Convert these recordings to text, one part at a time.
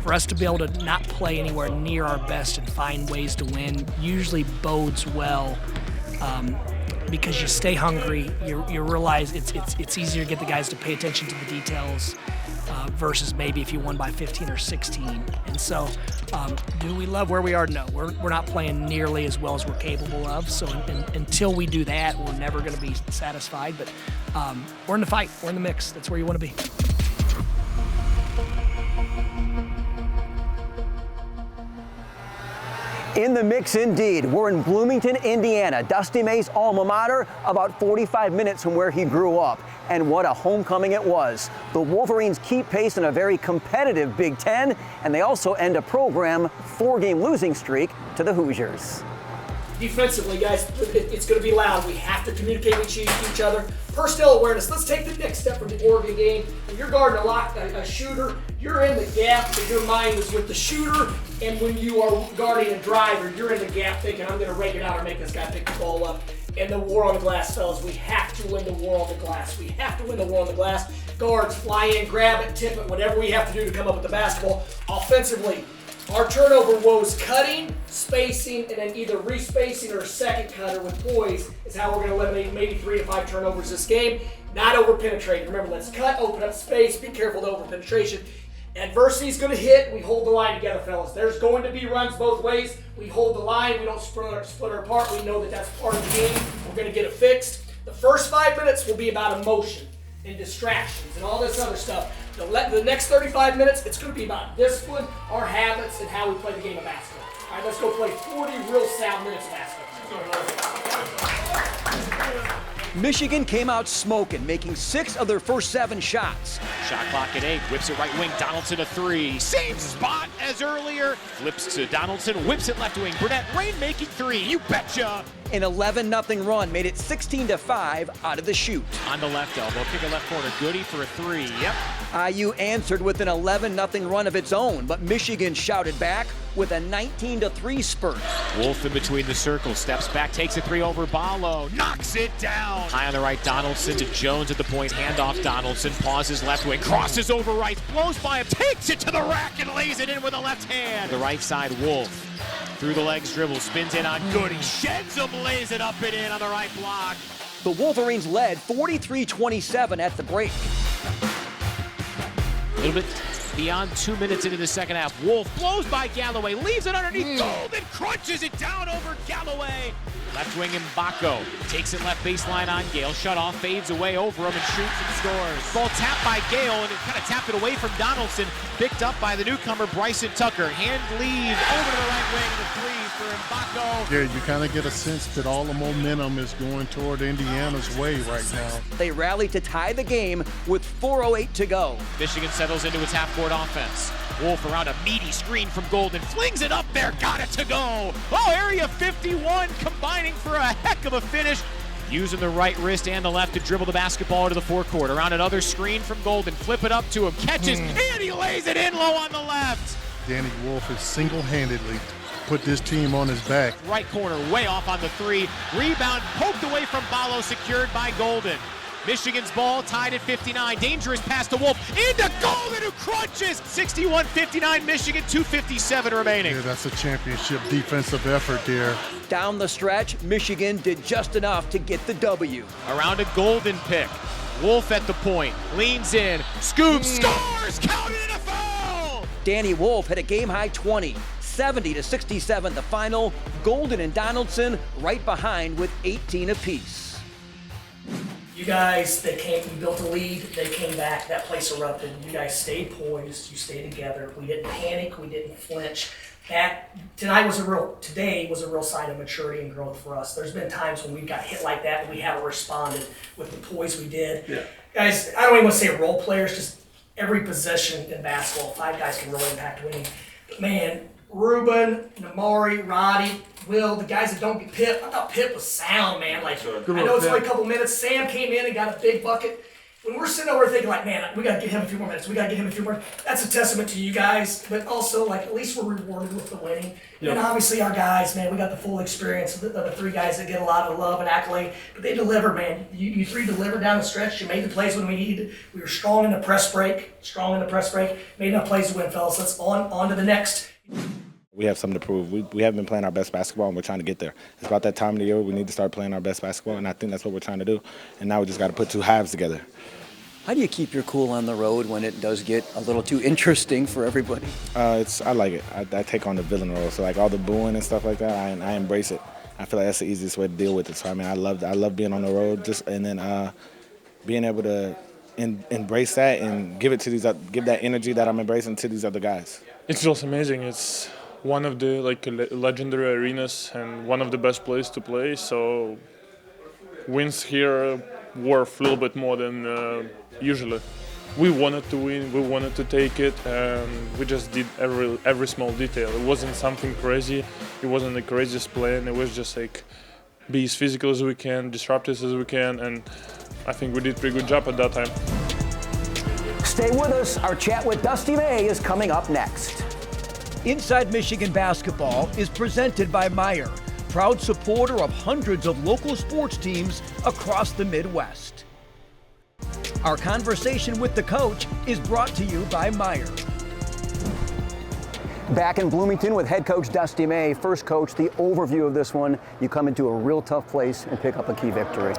for us to be able to not play anywhere near our best and find ways to win usually bodes well, because you stay hungry. You realize it's easier to get the guys to pay attention to the details versus maybe if you won by 15 or 16. And so, do we love where we are? No, we're not playing nearly as well as we're capable of. So until we do that, we're never going to be satisfied. But we're in the fight. We're in the mix. That's where you want to be. In the mix indeed. We're in Bloomington, Indiana, Dusty May's alma mater, about 45 minutes from where he grew up. And what a homecoming it was. The Wolverines keep pace in a very competitive Big Ten, and they also end a program 4-game losing streak to the Hoosiers. Defensively, guys, it's going to be loud. We have to communicate with each other. Personnel awareness. Let's take the next step from the Oregon game. When you're guarding a shooter, you're in the gap, but your mind is with the shooter. And when you are guarding a driver, you're in the gap thinking, I'm going to rake it out or make this guy pick the ball up. And the war on the glass, fellas, we have to win the war on the glass. We have to win the war on the glass. Guards, fly in, grab it, tip it, whatever we have to do to come up with the basketball. Offensively, our turnover woes cutting, spacing, and then either respacing or a second cutter with poise is how we're going to eliminate maybe 3 to 5 turnovers this game. Not over-penetrating. Remember, let's cut, open up space, be careful with over-penetration. Adversity is going to hit. We hold the line together, fellas. There's going to be runs both ways. We hold the line. We don't split her apart. We know that that's part of the game. We're going to get it fixed. The first 5 minutes will be about emotion and distractions and all this other stuff. The next 35 minutes, it's going to be about discipline, our habits, and how we play the game of basketball. All right, let's go play 40 real sound minutes of basketball. Michigan came out smoking, making 6 of their first 7 shots. Shot clock at 8, whips it right wing, Donaldson a 3. Same spot as earlier. Flips to Donaldson, whips it left wing. Burnett, rain-making 3, you betcha. An 11-0 run made it 16-5 out of the shoot. On the left elbow, kick a left corner, Goody for a 3, yep. IU answered with an 11-0 run of its own, but Michigan shouted back with a 19-3 spurt. Wolf in between the circles, steps back, takes a 3 over Ballo, knocks it down. High on the right, Donaldson to Jones at the point, handoff Donaldson, pauses left wing, crosses over right, blows by him, takes it to the rack and lays it in with the left hand. The right side, Wolf. Through the legs, dribble, spins in on Goody, sheds him, lays it up and in on the right block. The Wolverines led 43-27 at the break. A little bit beyond 2 minutes into the second half. Wolf blows by Galloway, leaves it underneath Golden, crunches it down over Galloway. Left wing Mbako takes it left baseline on Gale. Shut off, fades away over him and shoots and scores. Ball tapped by Gale and it kind of tapped it away from Donaldson. Picked up by the newcomer Bryson Tucker. Hand lead over to the right wing. The 3 for Mbako. Yeah, you kind of get a sense that all the momentum is going toward Indiana's way right now. They rallied to tie the game with 4:08 to go. Michigan settles into its half-court offense. Wolf around a meaty screen from Golden, flings it up there, got it to go. Oh, Area 51 combining for a heck of a finish. Using the right wrist and the left to dribble the basketball into the forecourt. Around another screen from Golden, flip it up to him, catches, and he lays it in low on the left. Danny Wolf has single-handedly put this team on his back. Right corner, way off on the 3. Rebound, poked away from Ballo, secured by Golden. Michigan's ball tied at 59. Dangerous pass to Wolf. Into Golden, who crunches. 61-59, Michigan, 2:57 remaining. Yeah, that's a championship defensive effort there. Down the stretch, Michigan did just enough to get the W. Around a Golden pick. Wolf at the point. Leans in. Scoops. Scores! Counted in a foul! Danny Wolf had a game-high 20. 70-67 the final. Golden and Donaldson right behind with 18 apiece. You guys, you built a lead, they came back, that place erupted. You guys stayed poised, you stayed together. We didn't panic, we didn't flinch. Today was a real sign of maturity and growth for us. There's been times when we got hit like that and we haven't responded with the poise we did. Yeah. Guys, I don't even want to say role players, just every possession in basketball, 5 guys can really impact winning. But man, Ruben, Namari, Roddy, Will, the guys that don't get Pip, I thought Pip was sound, man. I know it's only a couple minutes. Sam came in and got a big bucket. when we're sitting over thinking like, man, we got to get him a few more minutes. We got to get him a few more. That's a testament to you guys, but also like at least we're rewarded with the winning. Yep. And obviously our guys, man, we got the full experience of the three guys that get a lot of love and accolade, but they deliver, man. You three delivered down the stretch. You made the plays when we needed. We were strong in the press break. Made enough plays to win, fellas. Let's on to the next. We have something to prove. We haven't been playing our best basketball, and we're trying to get there. It's about that time of the year we need to start playing our best basketball, and I think that's what we're trying to do. And now we just got to put two halves together. How do you keep your cool on the road when it does get a little too interesting for everybody? I like it. I take on the villain role. So like all the booing and stuff like that, I embrace it. I feel like that's the easiest way to deal with it. So I mean, I love being on the road, and then being able to embrace that and give that energy that I'm embracing to these other guys. It's just amazing. It's one of the legendary arenas and one of the best places to play. So wins here worth a little bit more than usually. We wanted to win. We wanted to take it, and we just did every small detail. It wasn't something crazy. It wasn't the craziest plan. It was just like be as physical as we can, disruptive as we can, and I think we did a pretty good job at that time. Stay with us. Our chat with Dusty May is coming up next. Inside Michigan Basketball is presented by Meijer, proud supporter of hundreds of local sports teams across the Midwest. Our conversation with the coach is brought to you by Meijer. Back in Bloomington with head coach Dusty May. First, coach, the overview of this one. You come into a real tough place and pick up a key victory.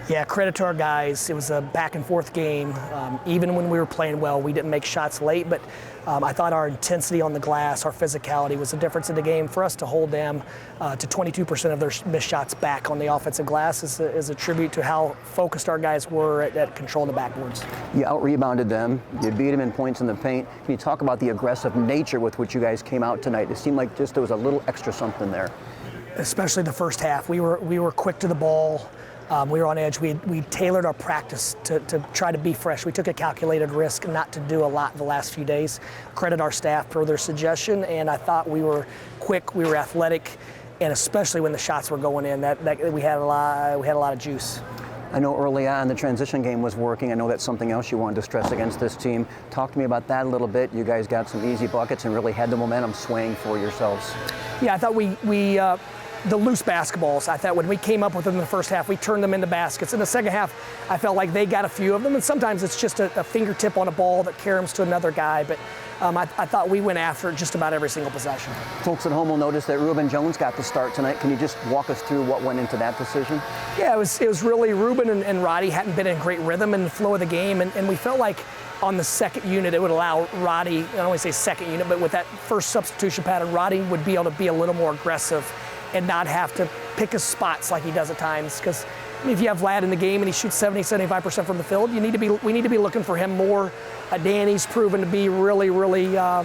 Yeah, credit to our guys. It was a back and forth game. Even when we were playing well, we didn't make shots late, but I thought our intensity on the glass, our physicality was the difference in the game. For us to hold them to 22% of their missed shots back on the offensive glass is a tribute to how focused our guys were at controlling the backboards. You out-rebounded them. You beat them in points in the paint. Can you talk about the aggressive nature with which you guys came out tonight? It seemed like just there was a little extra something there. Especially the first half. We were quick to the ball. We were on edge. We tailored our practice to try to be fresh. We took a calculated risk not to do a lot the last few days. Credit our staff for their suggestion, and I thought we were quick, we were athletic, and especially when the shots were going in, that we had a lot of juice. I know early on the transition game was working. I know that's something else you wanted to stress against this team. Talk to me about that a little bit. You guys got some easy buckets and really had the momentum swaying for yourselves. Yeah, I thought the loose basketballs, I thought when we came up with them in the first half, we turned them into baskets. In the second half, I felt like they got a few of them, and sometimes it's just a fingertip on a ball that caroms to another guy, but I thought we went after it just about every single possession. Folks at home will notice that Reuben Jones got the start tonight. Can you just walk us through what went into that decision? Yeah, it was really Reuben and Roddy hadn't been in great rhythm in the flow of the game, and we felt like on the second unit, it would allow Roddy, I don't want to say second unit, but with that first substitution pattern, Roddy would be able to be a little more aggressive and not have to pick his spots like he does at times. Because if you have Vlad in the game and he shoots 70-75% from the field, we need to be looking for him more. Danny's proven to be really a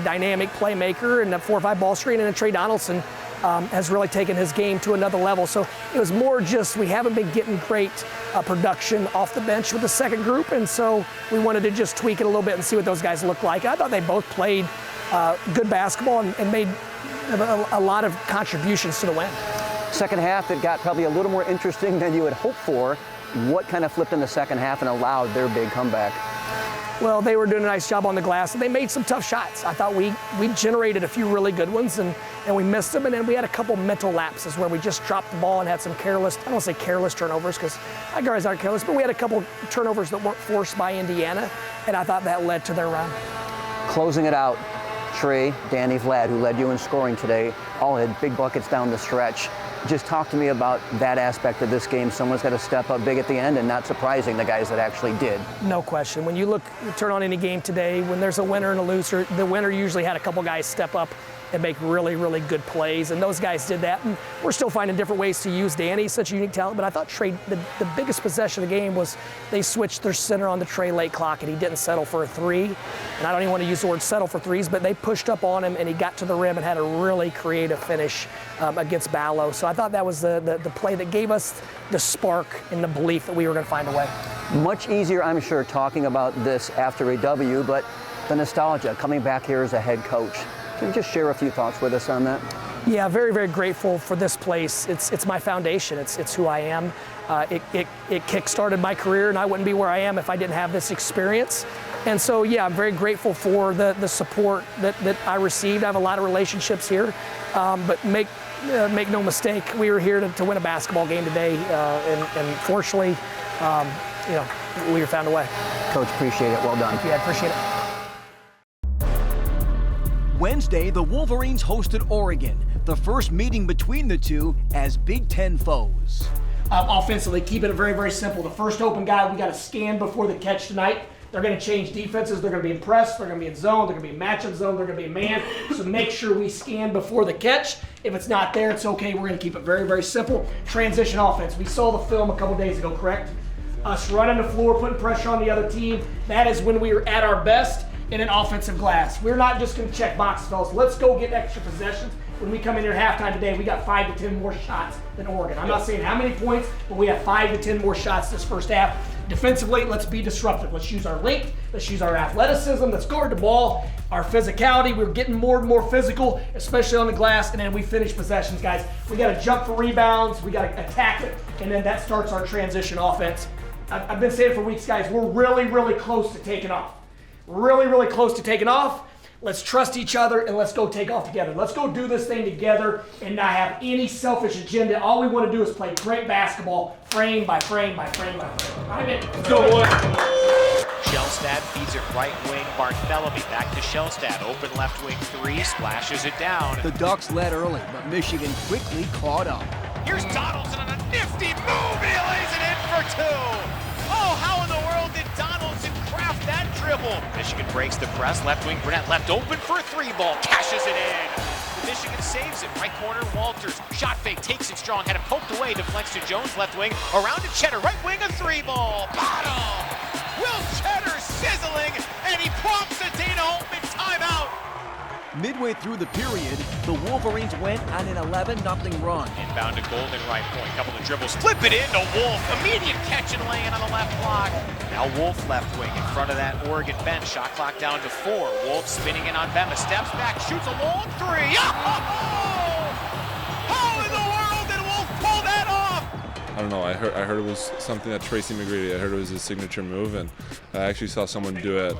dynamic playmaker and a 4-5 ball screen, and Trey Donaldson has really taken his game to another level. So it was more just we haven't been getting great production off the bench with the second group, and so we wanted to just tweak it a little bit and see what those guys look like. I thought they both played good basketball and made a lot of contributions to the win. Second half, it got probably a little more interesting than you had hoped for. What kind of flipped in the second half and allowed their big comeback? Well, they were doing a nice job on the glass, and they made some tough shots. I thought we generated a few really good ones, and we missed them, and then we had a couple mental lapses where we just dropped the ball and had some careless, I don't want to say careless turnovers because our guys aren't careless, but we had a couple turnovers that weren't forced by Indiana, and I thought that led to their run. Closing it out, Trey, Danny, Vlad, who led you in scoring today, all had big buckets down the stretch. Just talk to me about that aspect of this game. Someone's got to step up big at the end, and not surprising, the guys that actually did. No question. When you turn on any game today, when there's a winner and a loser, the winner usually had a couple guys step up and make really good plays, and those guys did that. And we're still finding different ways to use Danny. He's such a unique talent, but I thought Trey, the biggest possession of the game was they switched their center on the Trey late clock, and he didn't settle for a three. And I don't even want to use the word settle for threes, but they pushed up on him, and he got to the rim and had a really creative finish against Ballo. So I thought that was the play that gave us the spark and the belief that we were going to find a way. Much easier, I'm sure, talking about this after a W, but the nostalgia coming back here as a head coach. Can you just share a few thoughts with us on that? Yeah, very grateful for this place. It's my foundation. It's who I am. it kick-started my career, and I wouldn't be where I am if I didn't have this experience. And so, yeah, I'm very grateful for the support that I received. I have a lot of relationships here, but make no mistake, we were here to win a basketball game today, and fortunately, we found a way. Coach, appreciate it. Well done. Thank you, I appreciate it. Wednesday, the Wolverines hosted Oregon, the first meeting between the two as Big Ten foes. Offensively, keeping it very, very simple. The first open guy, we got to scan before the catch tonight. They're going to change defenses. They're going to be in press. They're going to be in zone. They're going to be in matchup zone. They're going to be in man. So make sure we scan before the catch. If it's not there, it's okay. We're going to keep it very, very simple. Transition offense. We saw the film a couple days ago, correct? Us running the floor, putting pressure on the other team. That is when we are at our best in an offensive glass. We're not just going to check boxes, fellas. Let's go get extra possessions. When we come in here halftime today, we got 5 to 10 more shots than Oregon. I'm not saying how many points, but we have 5 to 10 more shots this first half. Defensively, let's be disruptive. Let's use our length. Let's use our athleticism. Let's guard the ball. Our physicality, we're getting more and more physical, especially on the glass. And then we finish possessions, guys. We got to jump for rebounds. We got to attack it. And then that starts our transition offense. I've been saying it for weeks, guys. We're really, really close to taking off. Really, really close to taking off. Let's trust each other and let's go take off together. Let's go do this thing together and not have any selfish agenda. All we want to do is play great basketball, frame by frame by frame by frame. I'm in. Let's go, boy. Shellstad feeds it right wing. Barthélemy back to Shellstad. Open left wing three. Splashes it down. The Ducks led early, but Michigan quickly caught up. Here's Donaldson on a nifty move. He lays it in for two. Oh, how in the world did Donaldson craft that dribble? Michigan breaks the press. Left wing Burnett left open for a three ball. Cashes it in. Michigan saves it. Right corner Walters. Shot fake. Takes it strong. Had it poked away. Deflects to Jones. Left wing. Around to Cheddar. Right wing a three ball. Bottom. Will Cheddar sizzling. And he prompts a Dana Holtman timeout. Midway through the period, the Wolverines went on an 11-0 run. Inbound to Golden, right point. Couple of dribbles. Flip it in to Wolf. Immediate catch and lay in on the left block. Now Wolf left wing in front of that Oregon bench. Shot clock down to 4. Wolf spinning in on Bema. Steps back, shoots a long three. Oh! How in the world did Wolf pull that off? I don't know. I heard it was something that Tracy McGrady. I heard it was his signature move, and I actually saw someone do it,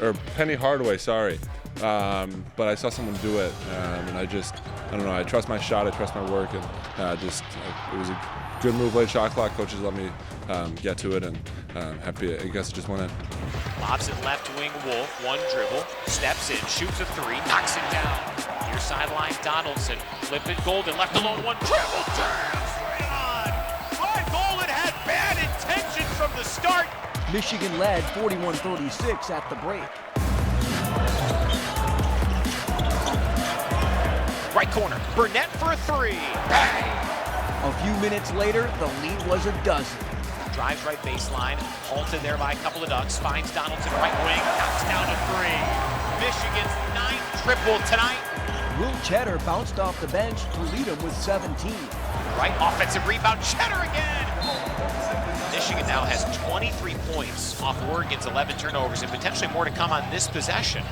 or Penny Hardaway. Sorry. But I saw someone do it, and I don't know, I trust my shot, I trust my work, and it was a good move late shot clock. Coaches let me get to it, and happy, I guess, it just went in. Lobs it left wing Wolf, one dribble, steps in, shoots a three, knocks it down. Near sideline Donaldson, flip it Golden, left alone, one dribble, turns right on. Ryan Golden had bad intention from the start. Michigan led 41-36 at the break. Right corner, Burnett for a three. Bang! A few minutes later, the lead was a dozen. Drives right baseline, halted there by a couple of Ducks, finds Donaldson right wing, knocks down a three. Michigan's 9th triple tonight. Will Cheddar bounced off the bench to lead him with 17. Right offensive rebound, Cheddar again. Michigan now has 23 points off Oregon's 11 turnovers and potentially more to come on this possession.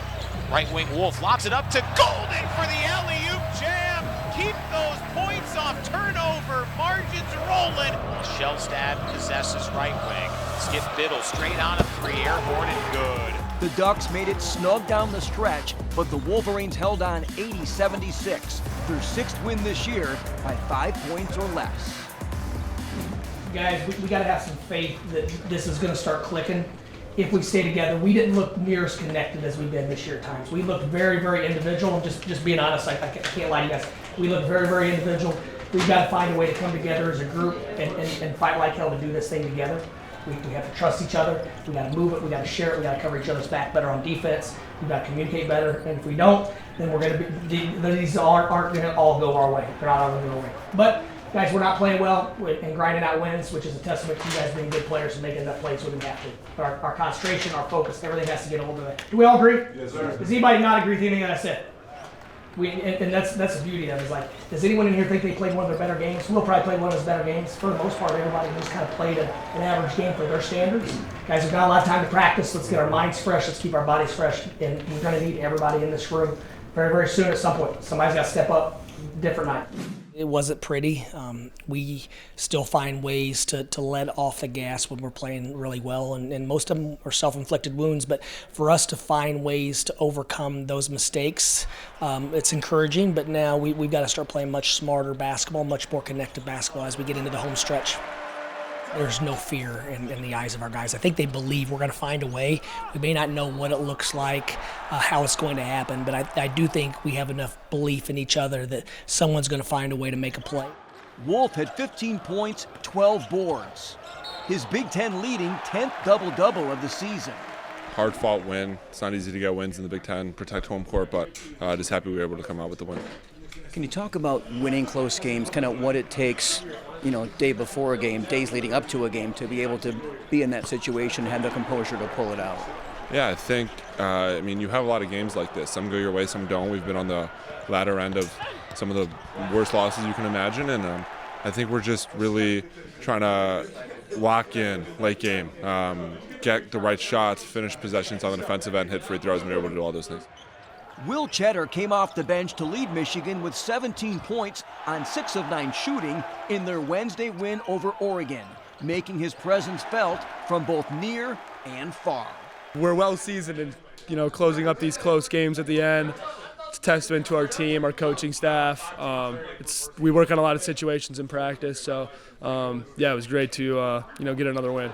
Right wing Wolf lobs it up to Golden for the alley-oop jam. Keep those points off turnover. Margins rolling. Shellstad possesses right wing. Skip Biddle straight on a three, airborne and good. The Ducks made it snug down the stretch, but the Wolverines held on 80-76, their 6th win this year by 5 points or less. Guys, we got to have some faith that this is going to start clicking. If we stay together, we didn't look near as connected as we've been this year at times. We looked very, very individual. I'm just being honest, I can't lie to you guys. We looked very, very individual. We've got to find a way to come together as a group and fight like hell to do this thing together. We have to trust each other. We got to move it. We got to share it. We got to cover each other's back better on defense. We got to communicate better. And if we don't, then we're going to be. These aren't going to all go our way. They're not all going to go our way. But guys, we're not playing well and grinding out wins, which is a testament to you guys being good players and making enough plays when we have to. But our concentration, our focus, everything has to get a little bit. Do we all agree? Yes, sir. Does anybody not agree with anything that I said? And that's the beauty of it. Is like, does anyone in here think they played one of their better games? We'll probably play one of those better games. For the most part, everybody who's kind of played an average game for their standards. Guys, we've got a lot of time to practice. Let's get our minds fresh. Let's keep our bodies fresh. And we're going to need everybody in this room very, very soon at some point. Somebody's got to step up. Different night. It wasn't pretty. We still find ways to let off the gas when we're playing really well, and most of them are self-inflicted wounds. But for us to find ways to overcome those mistakes, it's encouraging. But now we've got to start playing much smarter basketball, much more connected basketball as we get into the home stretch. There's no fear in the eyes of our guys. I think they believe we're going to find a way. We may not know what it looks like, how it's going to happen, but I do think we have enough belief in each other that someone's going to find a way to make a play. Wolf had 15 points, 12 boards. His Big Ten leading 10th double-double of the season. Hard-fought win. It's not easy to get wins in the Big Ten, protect home court, but just happy we were able to come out with the win. Can you talk about winning close games, kind of what it takes, day before a game, days leading up to a game, to be able to be in that situation, have the composure to pull it out? Yeah, I think, you have a lot of games like this. Some go your way, some don't. We've been on the latter end of some of the worst losses you can imagine, and I think we're just really trying to lock in late game, get the right shots, finish possessions on the defensive end, hit free throws, and we're able to do all those things. Will Cheddar came off the bench to lead Michigan with 17 points on 6 of 9 shooting in their Wednesday win over Oregon, making his presence felt from both near and far. We're well seasoned in, closing up these close games at the end. It's a testament to our team, our coaching staff. We work on a lot of situations in practice, so it was great to get another win.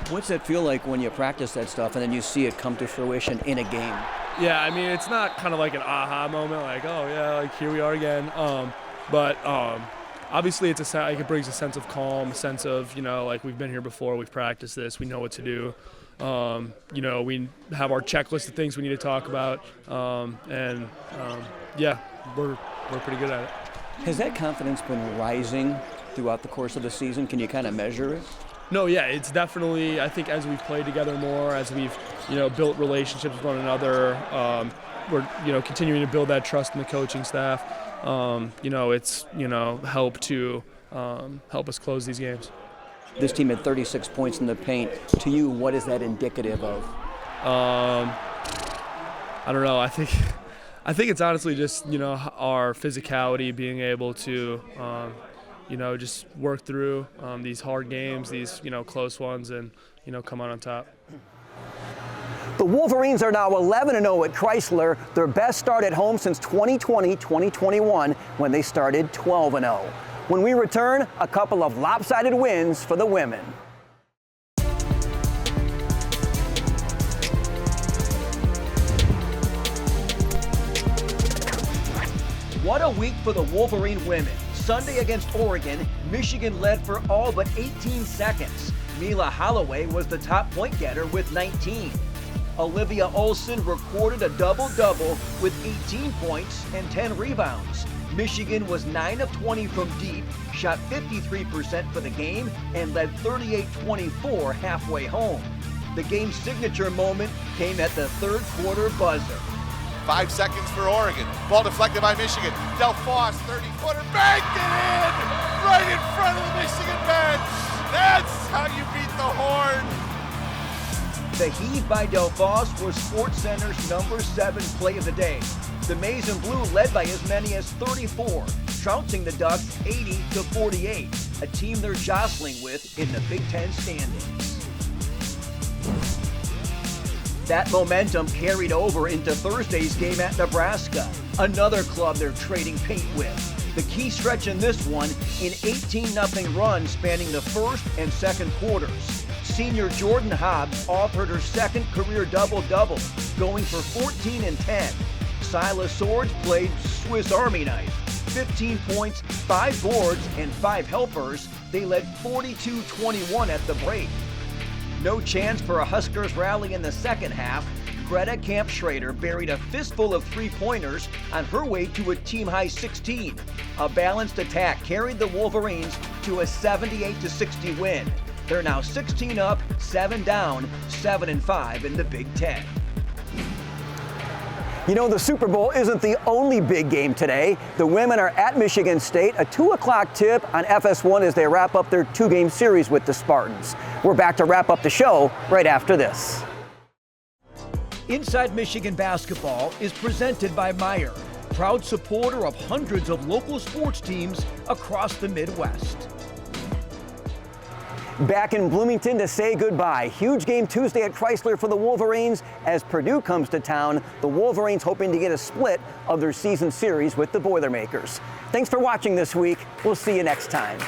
What's it feel like when you practice that stuff and then you see it come to fruition in a game? Yeah, it's not kind of like an aha moment, like, oh yeah, like here we are again. But obviously it brings a sense of calm, a sense of, like we've been here before, we've practiced this, we know what to do. We have our checklist of things we need to talk about, we're pretty good at it. Has that confidence been rising throughout the course of the season? Can you kind of measure it? No, yeah, it's definitely, I think as we've played together more, as we've, built relationships with one another, we're, continuing to build that trust in the coaching staff. It's, help us close these games. This team had 36 points in the paint. To you, what is that indicative of? I don't know. I think it's honestly just, our physicality, being able to, just work through these hard games, these, close ones, and, come out on top. The Wolverines are now 11-0 at Chrysler, their best start at home since 2020-2021, when they started 12-0. When we return, a couple of lopsided wins for the women. What a week for the Wolverine women. Sunday against Oregon, Michigan led for all but 18 seconds. Mila Holloway was the top point getter with 19. Olivia Olson recorded a double-double with 18 points and 10 rebounds. Michigan was 9 of 20 from deep, shot 53% for the game, and led 38-24 halfway home. The game's signature moment came at the third quarter buzzer. 5 seconds for Oregon. Ball deflected by Michigan. Del Foss, 30-footer, banked it in! Right in front of the Michigan bench! That's how you beat the Horn! The heave by Del Foss was SportsCenter's number 7 play of the day. The Maize and Blue led by as many as 34, trouncing the Ducks 80-48, a team they're jostling with in the Big Ten standings. That momentum carried over into Thursday's game at Nebraska, another club they're trading paint with. The key stretch in this one, an 18-0 run spanning the first and second quarters. Senior Jordan Hobbs authored her second career double-double, going for 14 and 10. Silas Swords played Swiss Army knife. 15 points, 5 boards, and 5 helpers. They led 42-21 at the break. No chance for a Huskers rally in the second half. Greta Camp-Schrader buried a fistful of three-pointers on her way to a team-high 16. A balanced attack carried the Wolverines to a 78-60 win. They're now 16 up, 7 down, 7-5 in the Big Ten. You know, the Super Bowl isn't the only big game today. The women are at Michigan State, a 2 o'clock tip on FS1 as they wrap up their 2-game series with the Spartans. We're back to wrap up the show right after this. Inside Michigan Basketball is presented by Meijer. proud supporter of hundreds of local sports teams across the Midwest. Back in Bloomington to say goodbye. Huge game Tuesday at Chrysler for the Wolverines as Purdue comes to town. The Wolverines hoping to get a split of their season series with the Boilermakers. Thanks for watching this week. We'll see you next time.